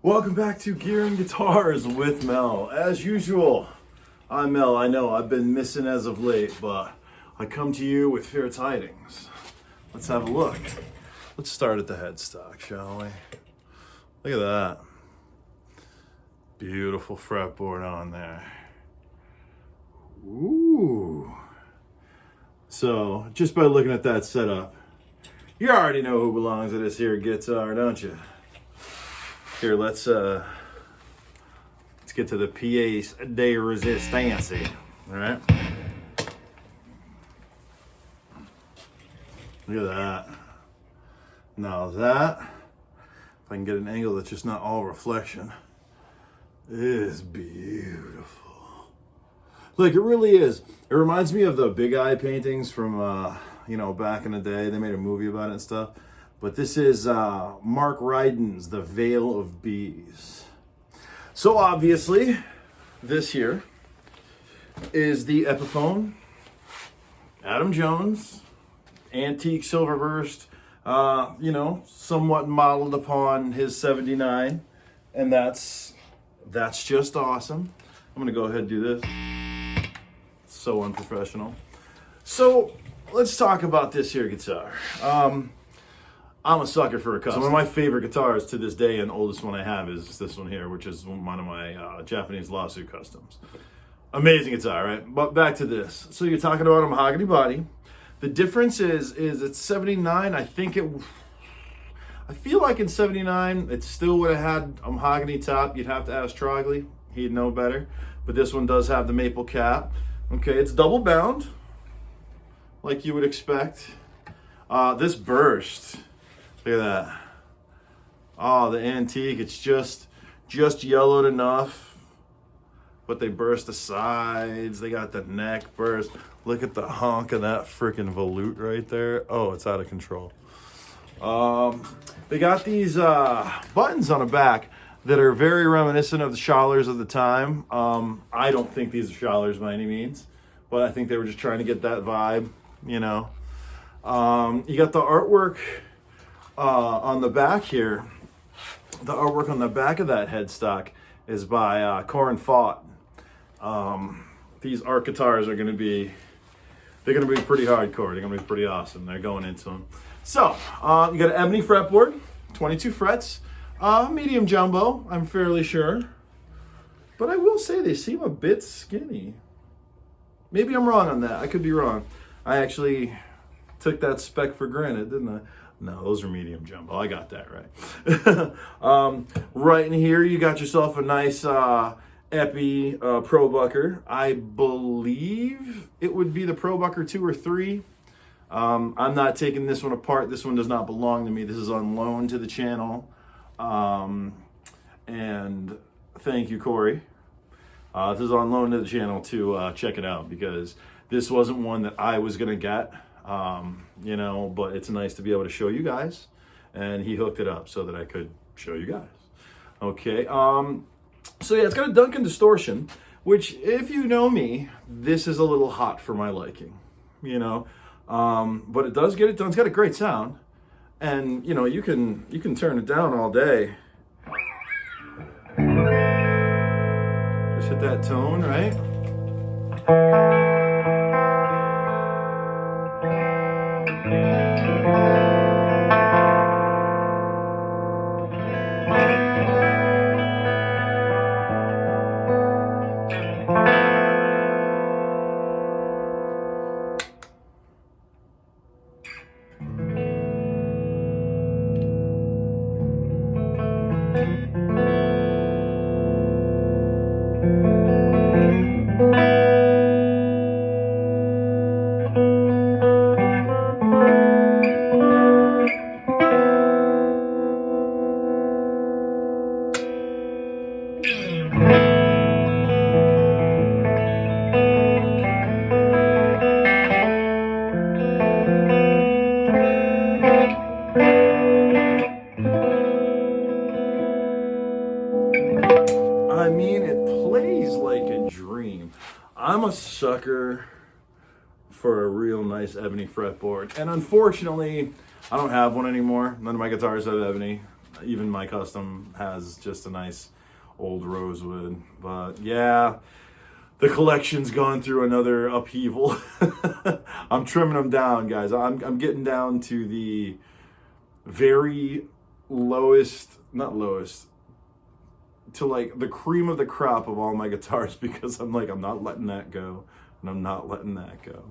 Welcome back to Gear and Guitars with Mel. As usual, I'm Mel. I know I've been missing as of late, but I come to you with fair tidings. Let's have a look. Let's start at the headstock, shall we? Look at that. Beautiful fretboard on there. Ooh. So, just by looking at that setup, you already know who belongs to this here guitar, don't you? Here, let's get to the pièce de résistance. All right. Look at that. Now that, if I can get an angle that's just not all reflection, is beautiful. Like, it really is. It reminds me of the Big Eye paintings from, back in the day. They made a movie about it and stuff. But this is Mark Ryden's The Veil of Bees. So obviously, this here is the Epiphone, Adam Jones, antique silver burst, somewhat modeled upon his 79. And that's just awesome. I'm gonna go ahead and do this. So unprofessional. So let's talk about this here guitar. I'm a sucker for a custom. One of my favorite guitars to this day, and oldest one I have, is this one here, which is one of my Japanese lawsuit customs. Amazing guitar, right? But back to this. So you're talking about a mahogany body. The difference is it's 79. I feel like in 79, it still would have had a mahogany top. You'd have to ask Trogley. He'd know better. But this one does have the maple cap. Okay, it's double bound, like you would expect. This burst. Look at that. Oh, the antique, it's just yellowed enough, but they burst the sides. They got the neck burst. Look at the honk of that freaking volute right there. Oh, it's out of control. They got these buttons on the back that are very reminiscent of the Schallers of the time. I don't think these are Schallers by any means, but I think they were just trying to get that vibe, you know. You got the artwork on the back here. The artwork on the back of that headstock is by Corin Fott. These art guitars are they're gonna be pretty hardcore. They're gonna be pretty awesome. They're going into them. So you got an ebony fretboard, 22 frets, medium jumbo, I'm fairly sure. But I will say they seem a bit skinny. Maybe I'm wrong on that. I could be wrong. I actually took that spec for granted, didn't I? No, those are medium jumbo. I got that right. Right in here, you got yourself a nice Epi Pro Bucker. I believe it would be the Pro Bucker 2 or 3. I'm not taking this one apart. This one does not belong to me. This is on loan to the channel. And thank you, Corey. This is on loan to the channel to check it out, because this wasn't one that I was going to get. But it's nice to be able to show you guys, and he hooked it up so that I could show you guys. Okay. So yeah, it's got a Duncan distortion, which, if you know me, this is a little hot for my liking, but it does get it done. It's got a great sound, and you can turn it down all day. Just hit that tone, right? I mean, it plays like a dream. I'm a sucker for a real nice ebony fretboard. And unfortunately, I don't have one anymore. None of my guitars have ebony. Even my custom has just a nice old rosewood. But yeah, the collection's gone through another upheaval. I'm trimming them down, guys. I'm getting down to the very lowest, not lowest, to like the cream of the crop of all my guitars, because I'm not letting that go, and I'm not letting that go.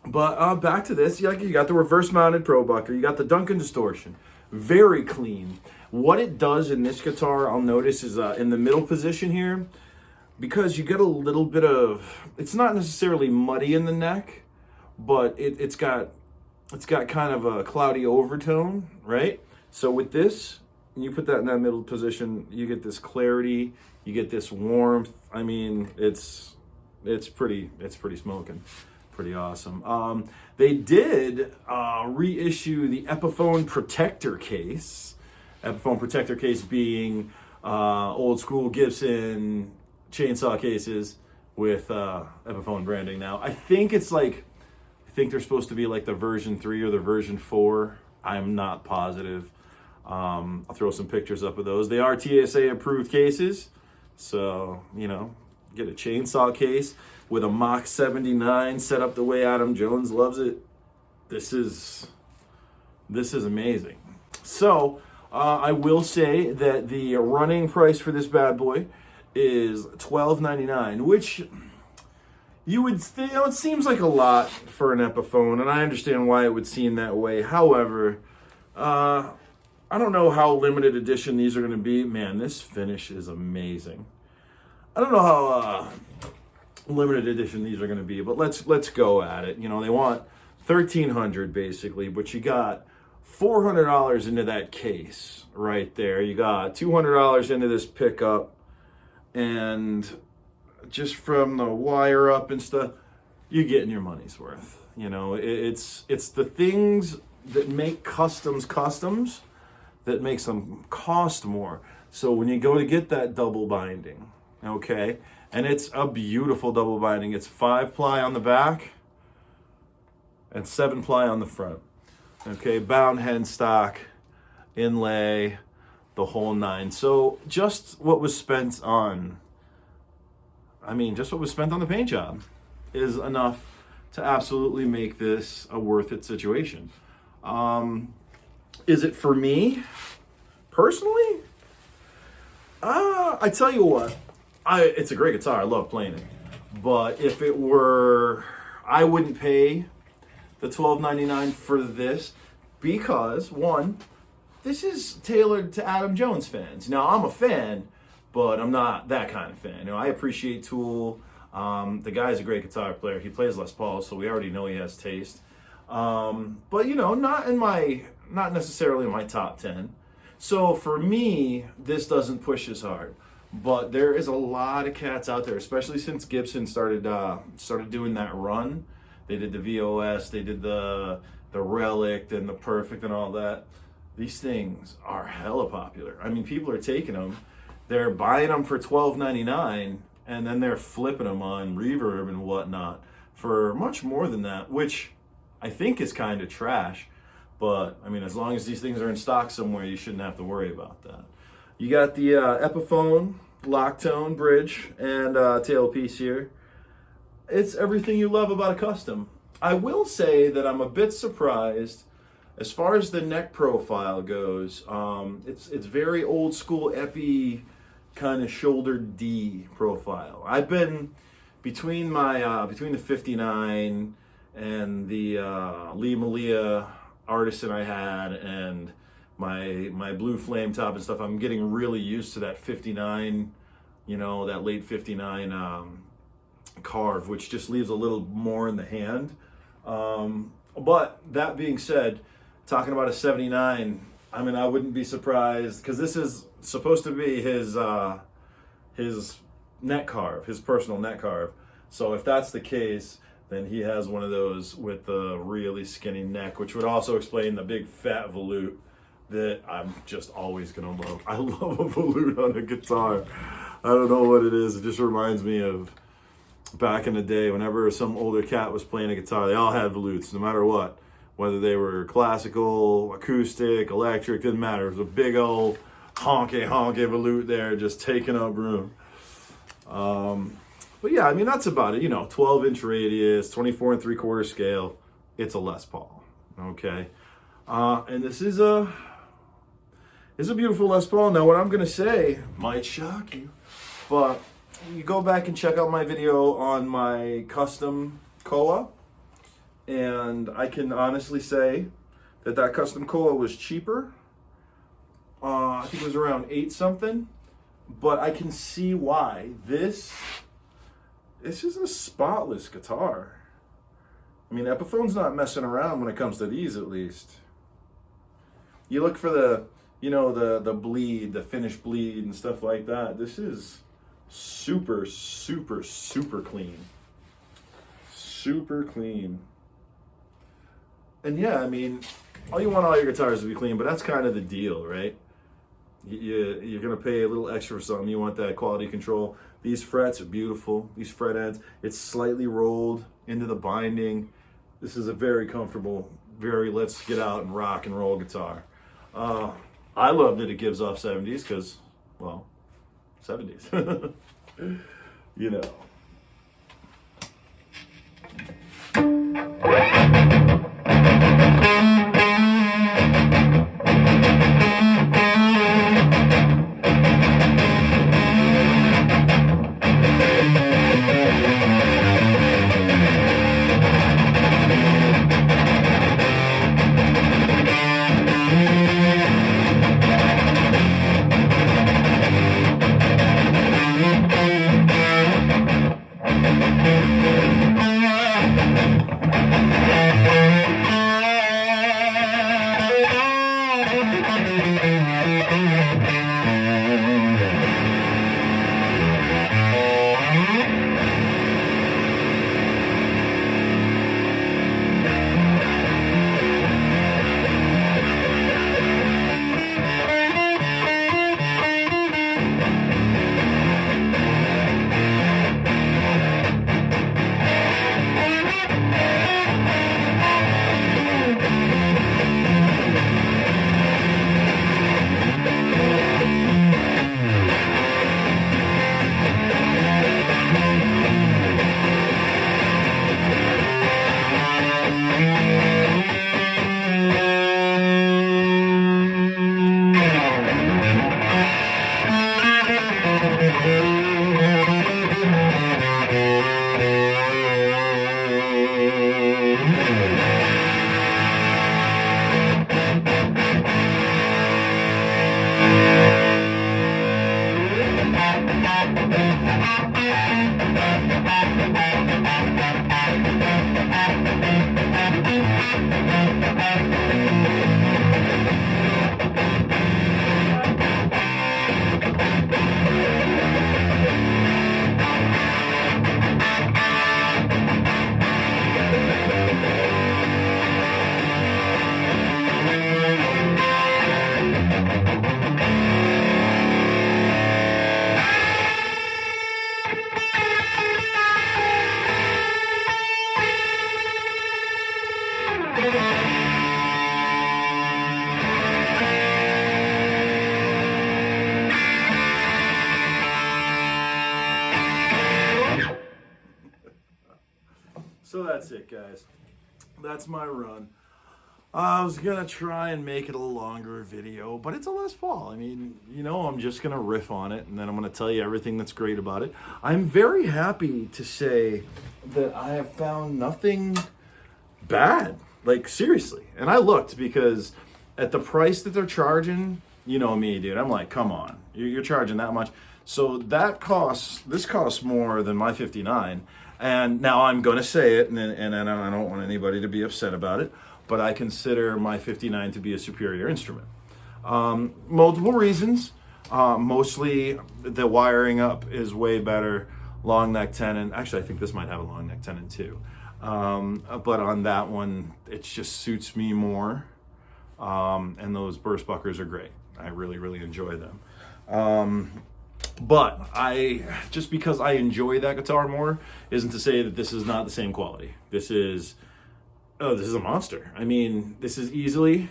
But back to this, you got the reverse mounted Pro Bucker, you got the Duncan Distortion, very clean. What it does in this guitar, I'll notice, is in the middle position here, because you get a little bit of, it's not necessarily muddy in the neck, but it's got kind of a cloudy overtone, right? So with this, you put that in that middle position, you get this clarity, you get this warmth. I mean, it's pretty smoking, pretty awesome. They did reissue the Epiphone protector case. Epiphone protector case being old school Gibson chainsaw cases with Epiphone branding now. I think they're supposed to be like the version 3 or the version 4. I'm not positive. I'll throw some pictures up of those. They are TSA approved cases. So, get a chainsaw case with a Mach 79 set up the way Adam Jones loves it. This is amazing. So, I will say that the running price for this bad boy is $12.99, which you would think, it seems like a lot for an Epiphone, and I understand why it would seem that way. However, I don't know how limited edition these are going to be. Man, this finish is amazing. I don't know how limited edition these are going to be, but let's go at it. They want $1,300 basically, but you got $400 into that case right there. You got $200 into this pickup, and just from the wire up and stuff, you're getting your money's worth. It's the things that make customs that makes them cost more. So when you go to get that double binding, okay, and it's a beautiful double binding. It's 5-ply on the back and 7-ply on the front. Okay, bound headstock, inlay, the whole 9. So just what was spent on the paint job is enough to absolutely make this a worth it situation. Is it for me personally? I tell you what, it's a great guitar. I love playing it. But if it were, I wouldn't pay the $12.99 for this, because one, this is tailored to Adam Jones fans. Now, I'm a fan, but I'm not that kind of fan. I appreciate Tool. The guy's a great guitar player. He plays Les Paul, so we already know he has taste. But not necessarily in my top 10. So for me, this doesn't push as hard. But there is a lot of cats out there, especially since Gibson started doing that run. They did the VOS, they did the Relic and the Perfect and all that. These things are hella popular. I mean, people are taking them. They're buying them for $12.99, and then they're flipping them on Reverb and whatnot for much more than that, which I think is kind of trash. But, as long as these things are in stock somewhere, you shouldn't have to worry about that. You got the Epiphone lock tone bridge and tailpiece here. It's everything you love about a custom. I will say that I'm a bit surprised as far as the neck profile goes. It's very old school Epi kind of shoulder D profile. I've been between the 59 and the Lee Malia Artisan I had and my blue flame top and stuff. I'm getting really used to that 59, that late 59 carve, which just leaves a little more in the hand. But that being said, talking about a 79, I wouldn't be surprised, because this is supposed to be his neck carve, his personal neck carve. So if that's the case, then he has one of those with the really skinny neck, which would also explain the big fat volute that I'm just always gonna love. I love a volute on a guitar. I don't know what it is. It just reminds me of back in the day, whenever some older cat was playing a guitar, they all had volutes, no matter what. whether they were classical, acoustic, electric, didn't matter. It was a big old honky volute there, just taking up room. But yeah, I mean, that's about it. 12-inch radius, 24 3/4 scale. It's a Les Paul, okay? And this is a beautiful Les Paul. Now, what I'm going to say might shock you, but you go back and check out my video on my custom Koa, and I can honestly say that custom Koa was cheaper. I think it was around 8 something, but I can see why. This is a spotless guitar. I mean, Epiphone's not messing around when it comes to these, at least. You look for the bleed, the finished bleed and stuff like that. This is super, super, super clean. Super clean. And yeah, I mean, you want all your guitars to be clean, but that's kind of the deal, right? You're going to pay a little extra for something. You want that quality control. These frets are beautiful. These fret ends. It's slightly rolled into the binding. This is a very comfortable, very let's get out and rock and roll guitar. I love that it gives off 70s because, well, 70s. You know. So that's it, guys. That's my run. I was gonna try and make it a longer video, but it's a Les Paul. I mean, I'm just gonna riff on it, and then I'm gonna tell you everything that's great about it. I'm very happy to say that I have found nothing bad, like seriously. And I looked, because at the price that they're charging, you know me, dude, I'm like, come on, you're charging that much. So this costs more than my 59. And now I'm going to say it, and I don't want anybody to be upset about it, but I consider my 59 to be a superior instrument. Multiple reasons. Mostly the wiring up is way better. Long neck tenon. Actually, I think this might have a long neck tenon too. But on that one, it just suits me more. And those burst buckers are great. I really, really enjoy them. But just because I enjoy that guitar more isn't to say that this is not the same quality. This is Oh, this is a monster. I mean, this is easily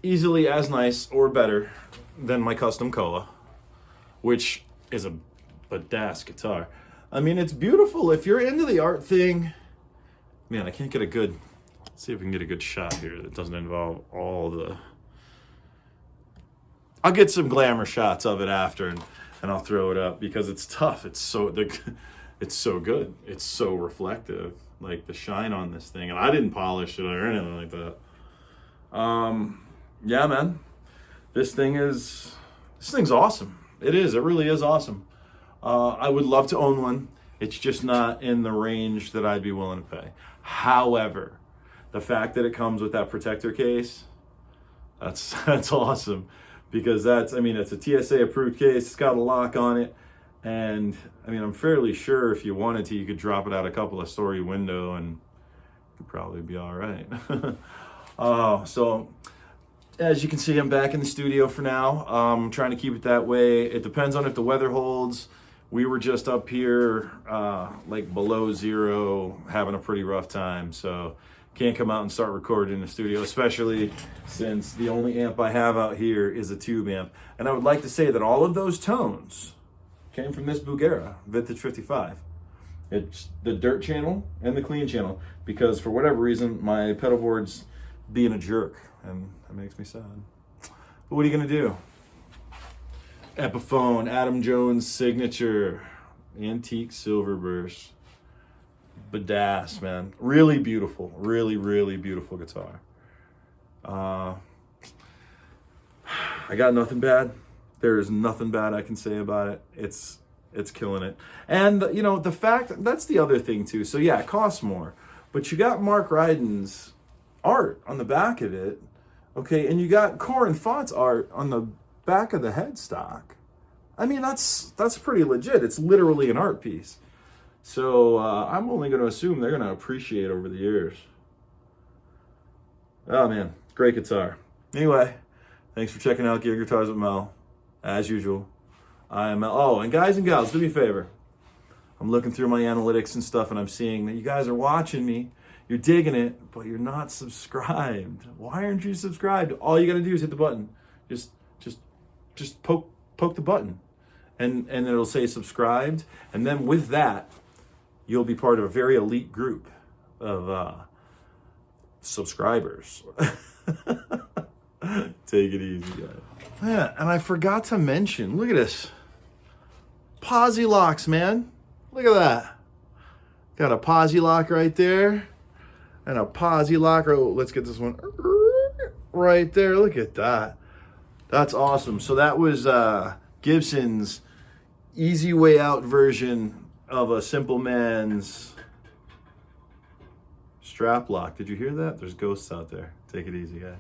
as nice or better than my custom Koa, which is a badass guitar. I mean, it's beautiful. If you're into the art thing, man, I can't get a good, let's see if we can get a good shot here that doesn't involve all the, I'll get some glamour shots of it after and I'll throw it up because it's tough. It's so good. It's so reflective. Like the shine on this thing. And I didn't polish it or anything like that. Yeah, man. This thing's awesome. It is. It really is awesome. I would love to own one. It's just not in the range that I'd be willing to pay. However, the fact that it comes with that protector case, that's awesome. Because it's a TSA approved case. It's got a lock on it. And I mean, I'm fairly sure if you wanted to, you could drop it out a couple of story window and you'd probably be all right. So as you can see, I'm back in the studio for now. I'm trying to keep it that way. It depends on if the weather holds. We were just up here, like below zero, having a pretty rough time. So can't come out and start recording in the studio, especially since the only amp I have out here is a tube amp. And I would like to say that all of those tones came from this Bugera Vintage 55. It's the dirt channel and the clean channel because for whatever reason, my pedal board's being a jerk and that makes me sad. But what are you gonna do? Epiphone, Adam Jones signature, antique silver burst. Badass, man. Really beautiful, really, really beautiful guitar. I got nothing bad. There is nothing bad I can say about it. It's killing it. And, you know, the fact, that's the other thing too. So yeah, it costs more. But you got Mark Ryden's art on the back of it, okay? And you got Corin Font's art on the back of the headstock. I mean, that's pretty legit. It's literally an art piece. So I'm only going to assume they're going to appreciate over the years. Oh man, great guitar. Anyway, thanks for checking out Gear Guitars with Mel. As usual, I am Mel. Oh, and guys and gals, do me a favor. I'm looking through my analytics and stuff and I'm seeing that you guys are watching me. You're digging it, but you're not subscribed. Why aren't you subscribed? All you got to do is hit the button. Just poke the button. And it'll say subscribed. And then with that, you'll be part of a very elite group of subscribers. Take it easy, guys. Yeah, and I forgot to mention, look at this. Posi locks, man. Look at that. Got a Posi lock right there. And a Posi lock. Oh, let's get this one right there. Look at that. That's awesome. So that was Gibson's easy way out version of a Simple Man's strap lock. Did you hear that? There's ghosts out there. Take it easy, guys.